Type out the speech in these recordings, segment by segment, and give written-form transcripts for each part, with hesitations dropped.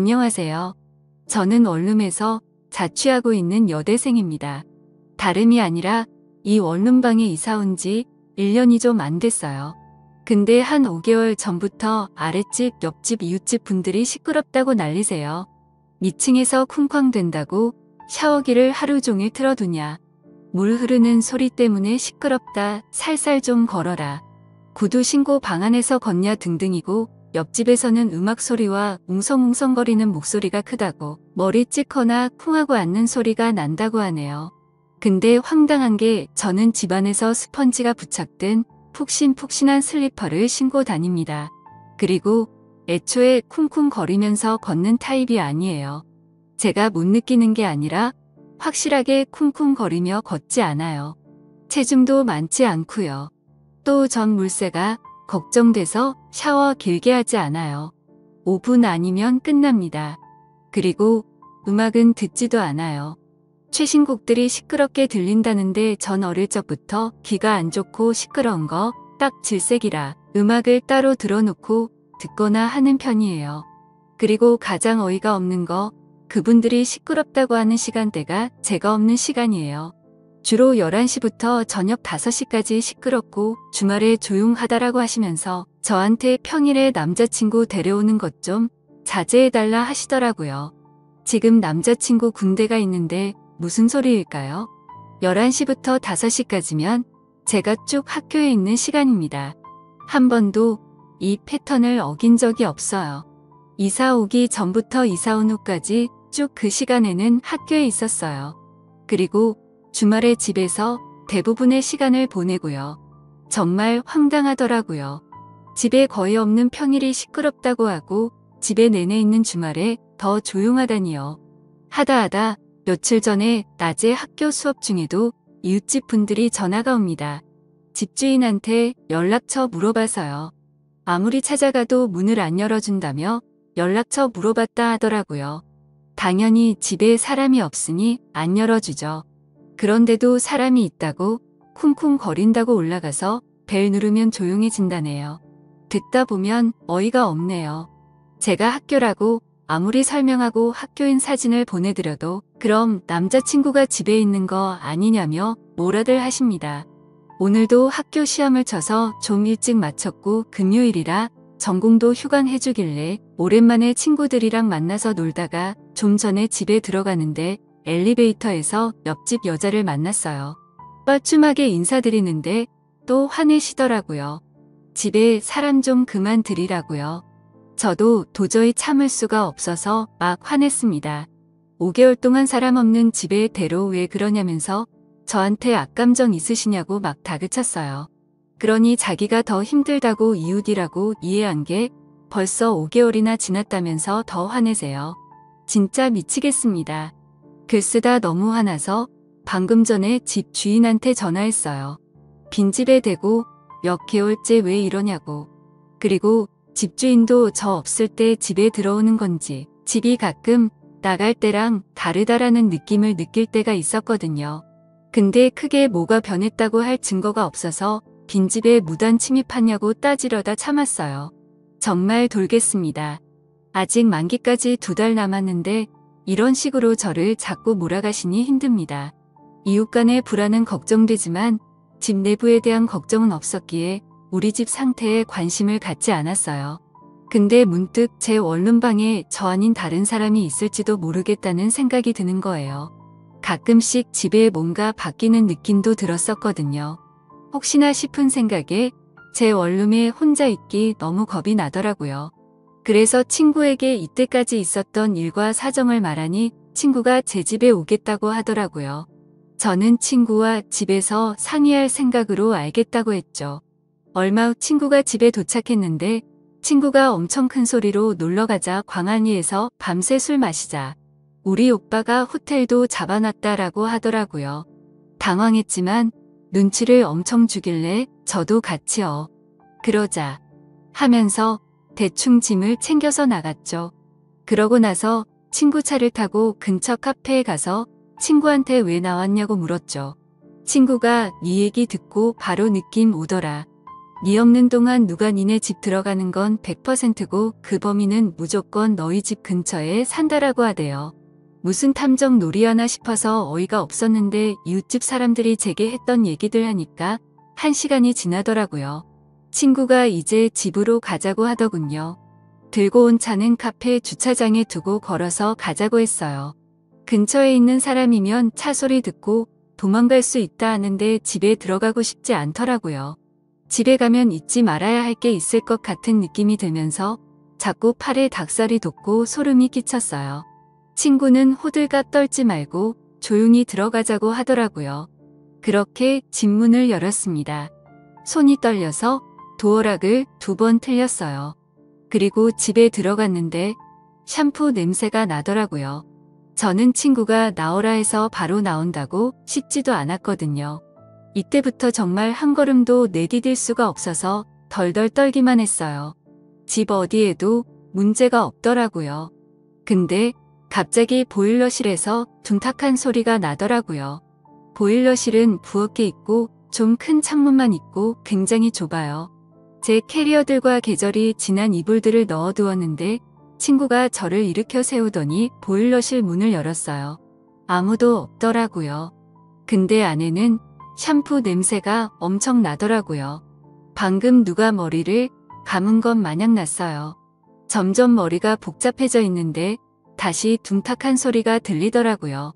안녕하세요. 저는 원룸에서 자취하고 있는 여대생입니다. 다름이 아니라 이 원룸방에 이사 온 지 1년이 좀 안 됐어요. 근데 한 5개월 전부터 아랫집, 옆집, 이웃집 분들이 시끄럽다고 난리세요. 미층에서 쿵쾅댄다고, 샤워기를 하루 종일 틀어두냐, 물 흐르는 소리 때문에 시끄럽다, 살살 좀 걸어라, 구두 신고 방 안에서 걷냐 등등이고, 옆집에서는 음악 소리와 웅성웅성거리는 목소리가 크다고, 머리 찍거나 쿵하고 앉는 소리가 난다고 하네요. 근데 황당한 게 저는 집안에서 스펀지가 부착된 푹신푹신한 슬리퍼를 신고 다닙니다. 그리고 애초에 쿵쿵거리면서 걷는 타입이 아니에요. 제가 못 느끼는 게 아니라 확실하게 쿵쿵거리며 걷지 않아요. 체중도 많지 않고요. 또 전 물세가 걱정돼서 샤워 길게 하지 않아요. 5분 아니면 끝납니다. 그리고 음악은 듣지도 않아요. 최신곡들이 시끄럽게 들린다는데 전 어릴 적부터 귀가 안 좋고 시끄러운 거 딱 질색이라 음악을 따로 들어놓고 듣거나 하는 편이에요. 그리고 가장 어이가 없는 거, 그분들이 시끄럽다고 하는 시간대가 제가 없는 시간이에요. 주로 11시부터 저녁 5시까지 시끄럽고 주말에 조용하다라고 하시면서 저한테 평일에 남자친구 데려오는 것 좀 자제해달라 하시더라고요. 지금 남자친구 군대가 있는데 무슨 소리일까요? 11시부터 5시까지면 제가 쭉 학교에 있는 시간입니다. 한 번도 이 패턴을 어긴 적이 없어요. 이사 오기 전부터 이사 온 후까지 쭉 그 시간에는 학교에 있었어요. 그리고 주말에 집에서 대부분의 시간을 보내고요. 정말 황당하더라고요. 집에 거의 없는 평일이 시끄럽다고 하고 집에 내내 있는 주말에 더 조용하다니요. 하다 며칠 전에 낮에 학교 수업 중에도 이웃집 분들이 전화가 옵니다. 집주인한테 연락처 물어봐서요. 아무리 찾아가도 문을 안 열어준다며 연락처 물어봤다 하더라고요. 당연히 집에 사람이 없으니 안 열어주죠. 그런데도 사람이 있다고 쿵쿵거린다고 올라가서 벨 누르면 조용해진다네요. 듣다 보면 어이가 없네요. 제가 학교라고 아무리 설명하고 학교인 사진을 보내드려도 그럼 남자친구가 집에 있는 거 아니냐며 뭐라들 하십니다. 오늘도 학교 시험을 쳐서 좀 일찍 마쳤고 금요일이라 전공도 휴강해주길래 오랜만에 친구들이랑 만나서 놀다가 좀 전에 집에 들어가는데 엘리베이터에서 옆집 여자를 만났어요. 뻘쭘하게 인사드리는데 또 화내시더라고요. 집에 사람 좀 그만 들이라고요. 저도 도저히 참을 수가 없어서 막 화냈습니다. 5개월 동안 사람 없는 집에 데려 왜 그러냐면서 저한테 악감정 있으시냐고 막 다그쳤어요. 그러니 자기가 더 힘들다고 이웃이라고 이해한 게 벌써 5개월이나 지났다면서 더 화내세요. 진짜 미치겠습니다. 글 쓰다 너무 화나서 방금 전에 집 주인한테 전화했어요. 빈집에 대고 몇 개월째 왜 이러냐고. 그리고 집주인도 저 없을 때 집에 들어오는 건지 집이 가끔 나갈 때랑 다르다라는 느낌을 느낄 때가 있었거든요. 근데 크게 뭐가 변했다고 할 증거가 없어서 빈집에 무단 침입하냐고 따지려다 참았어요. 정말 돌겠습니다. 아직 만기까지 2달 남았는데 이런 식으로 저를 자꾸 몰아가시니 힘듭니다. 이웃 간의 불안은 걱정되지만 집 내부에 대한 걱정은 없었기에 우리 집 상태에 관심을 갖지 않았어요. 근데 문득 제 원룸방에 저 아닌 다른 사람이 있을지도 모르겠다는 생각이 드는 거예요. 가끔씩 집에 뭔가 바뀌는 느낌도 들었었거든요. 혹시나 싶은 생각에 제 원룸에 혼자 있기 너무 겁이 나더라고요. 그래서 친구에게 이때까지 있었던 일과 사정을 말하니 친구가 제 집에 오겠다고 하더라고요. 저는 친구와 집에서 상의할 생각으로 알겠다고 했죠. 얼마 후 친구가 집에 도착했는데 친구가 엄청 큰 소리로 놀러가자 광안리에서 밤새 술 마시자. 우리 오빠가 호텔도 잡아놨다라고 하더라고요. 당황했지만 눈치를 엄청 주길래 저도 같이요. 그러자 하면서 대충 짐을 챙겨서 나갔죠. 그러고 나서 친구 차를 타고 근처 카페에 가서 친구한테 왜 나왔냐고 물었죠. 친구가 네 얘기 듣고 바로 느낌 오더라. 니 없는 동안 누가 니네 집 들어가는 건 100%고 그 범인은 무조건 너희 집 근처에 산다라고 하대요. 무슨 탐정 놀이하나 싶어서 어이가 없었는데 이웃집 사람들이 제게 했던 얘기들 하니까 1시간이 지나더라고요. 친구가 이제 집으로 가자고 하더군요. 들고 온 차는 카페 주차장에 두고 걸어서 가자고 했어요. 근처에 있는 사람이면 차 소리 듣고 도망갈 수 있다 하는데 집에 들어가고 싶지 않더라고요. 집에 가면 잊지 말아야 할 게 있을 것 같은 느낌이 들면서 자꾸 팔에 닭살이 돋고 소름이 끼쳤어요. 친구는 호들갑 떨지 말고 조용히 들어가자고 하더라고요. 그렇게 집 문을 열었습니다. 손이 떨려서 도어락을 2번 틀렸어요. 그리고 집에 들어갔는데 샴푸 냄새가 나더라고요. 저는 친구가 나오라 해서 바로 나온다고 씻지도 않았거든요. 이때부터 정말 한 걸음도 내디딜 수가 없어서 덜덜 떨기만 했어요. 집 어디에도 문제가 없더라고요. 근데 갑자기 보일러실에서 둔탁한 소리가 나더라고요. 보일러실은 부엌에 있고 좀 큰 창문만 있고 굉장히 좁아요. 제 캐리어들과 계절이 지난 이불들을 넣어두었는데 친구가 저를 일으켜 세우더니 보일러실 문을 열었어요. 아무도 없더라고요. 근데 안에는 샴푸 냄새가 엄청 나더라고요. 방금 누가 머리를 감은 것 마냥 났어요. 점점 머리가 복잡해져 있는데 다시 둔탁한 소리가 들리더라고요.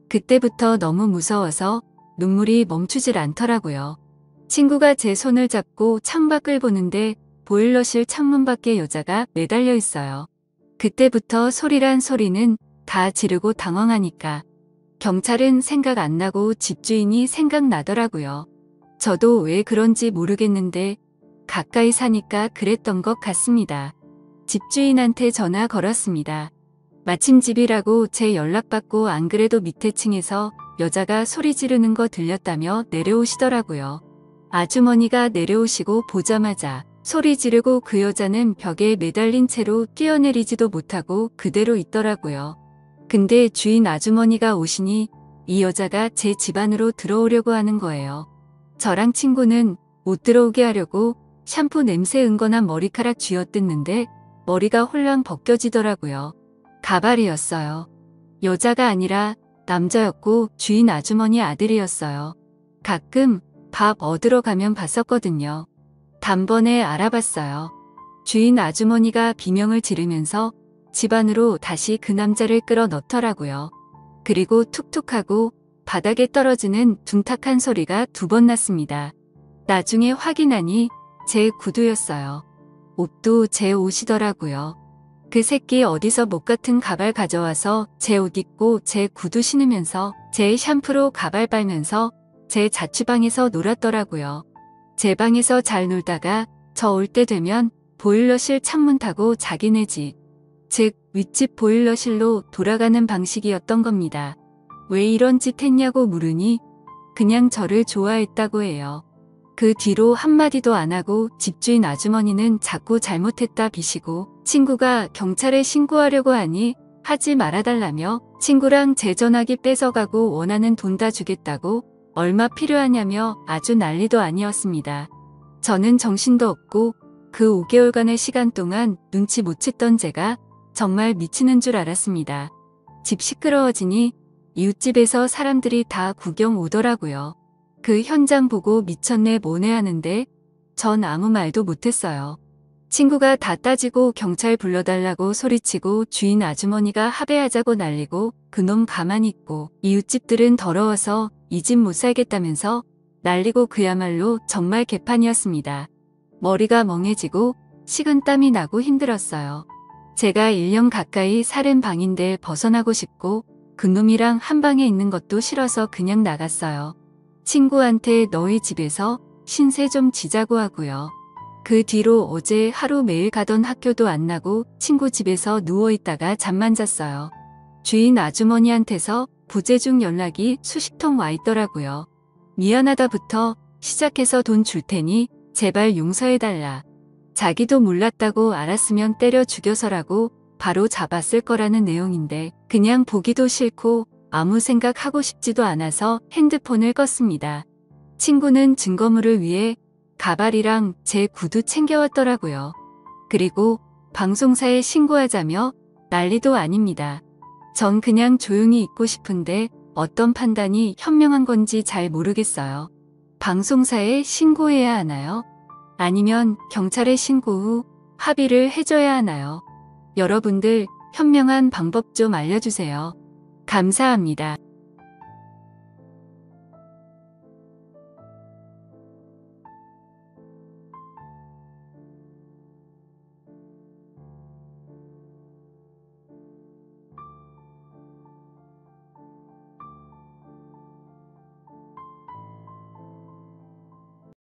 그때부터 너무 무서워서 눈물이 멈추질 않더라고요. 친구가 제 손을 잡고 창밖을 보는데 보일러실 창문 밖에 여자가 매달려 있어요. 그때부터 소리란 소리는 다 지르고 당황하니까 경찰은 생각 안 나고 집주인이 생각나더라고요. 저도 왜 그런지 모르겠는데 가까이 사니까 그랬던 것 같습니다. 집주인한테 전화 걸었습니다. 마침 집이라고 제 연락받고 안 그래도 밑에 층에서 여자가 소리 지르는 거 들렸다며 내려오시더라고요. 아주머니가 내려오시고 보자마자 소리 지르고 그 여자는 벽에 매달린 채로 뛰어내리지도 못하고 그대로 있더라고요. 근데 주인 아주머니가 오시니 이 여자가 제 집 안으로 들어오려고 하는 거예요. 저랑 친구는 못 들어오게 하려고 샴푸 냄새 은건한 머리카락 쥐어뜯는데 머리가 홀랑 벗겨지더라고요. 가발이었어요. 여자가 아니라 남자였고 주인 아주머니 아들이었어요. 가끔 밥 얻으러 가면 봤었거든요. 단번에 알아봤어요. 주인 아주머니가 비명을 지르면서 집 안으로 다시 그 남자를 끌어 넣더라고요. 그리고 툭툭하고 바닥에 떨어지는 둔탁한 소리가 2번 났습니다. 나중에 확인하니 제 구두였어요. 옷도 제 옷이더라고요. 그 새끼 어디서 목 같은 가발 가져와서 제 옷 입고 제 구두 신으면서 제 샴푸로 가발 빨면서 제 자취방에서 놀았더라고요. 제 방에서 잘 놀다가 저 올 때 되면 보일러실 창문 타고 자기네 집, 즉 윗집 보일러실로 돌아가는 방식이었던 겁니다. 왜 이런 짓 했냐고 물으니 그냥 저를 좋아했다고 해요. 그 뒤로 한마디도 안 하고 집주인 아주머니는 자꾸 잘못했다 비시고 친구가 경찰에 신고하려고 하니 하지 말아달라며 친구랑 제 전화기 뺏어가고 원하는 돈 다 주겠다고 얼마 필요하냐며 아주 난리도 아니었습니다. 저는 정신도 없고 그 5개월간의 시간 동안 눈치 못 챘던 제가 정말 미치는 줄 알았습니다. 집 시끄러워지니 이웃집에서 사람들이 다 구경 오더라고요. 그 현장 보고 미쳤네 뭐네 하는데 전 아무 말도 못했어요. 친구가 다 따지고 경찰 불러달라고 소리치고 주인 아주머니가 합의하자고 난리고 그놈 가만히 있고 이웃집들은 더러워서 이 집 못 살겠다면서 난리고 그야말로 정말 개판이었습니다. 머리가 멍해지고 식은땀이 나고 힘들었어요. 제가 1년 가까이 살은 방인데 벗어나고 싶고 그놈이랑 한 방에 있는 것도 싫어서 그냥 나갔어요. 친구한테 너희 집에서 신세 좀 지자고 하고요. 그 뒤로 어제 하루 매일 가던 학교도 안 나고 친구 집에서 누워있다가 잠만 잤어요. 주인 아주머니한테서 부재중 연락이 수십 통 와 있더라고요. 미안하다부터 시작해서 돈 줄 테니 제발 용서해달라. 자기도 몰랐다고 알았으면 때려 죽여서라고 바로 잡았을 거라는 내용인데 그냥 보기도 싫고 아무 생각하고 싶지도 않아서 핸드폰을 껐습니다. 친구는 증거물을 위해 가발이랑 제 구두 챙겨왔더라고요. 그리고 방송사에 신고하자며 난리도 아닙니다. 전 그냥 조용히 있고 싶은데 어떤 판단이 현명한 건지 잘 모르겠어요. 방송사에 신고해야 하나요? 아니면 경찰에 신고 후 합의를 해줘야 하나요? 여러분들 현명한 방법 좀 알려주세요. 감사합니다.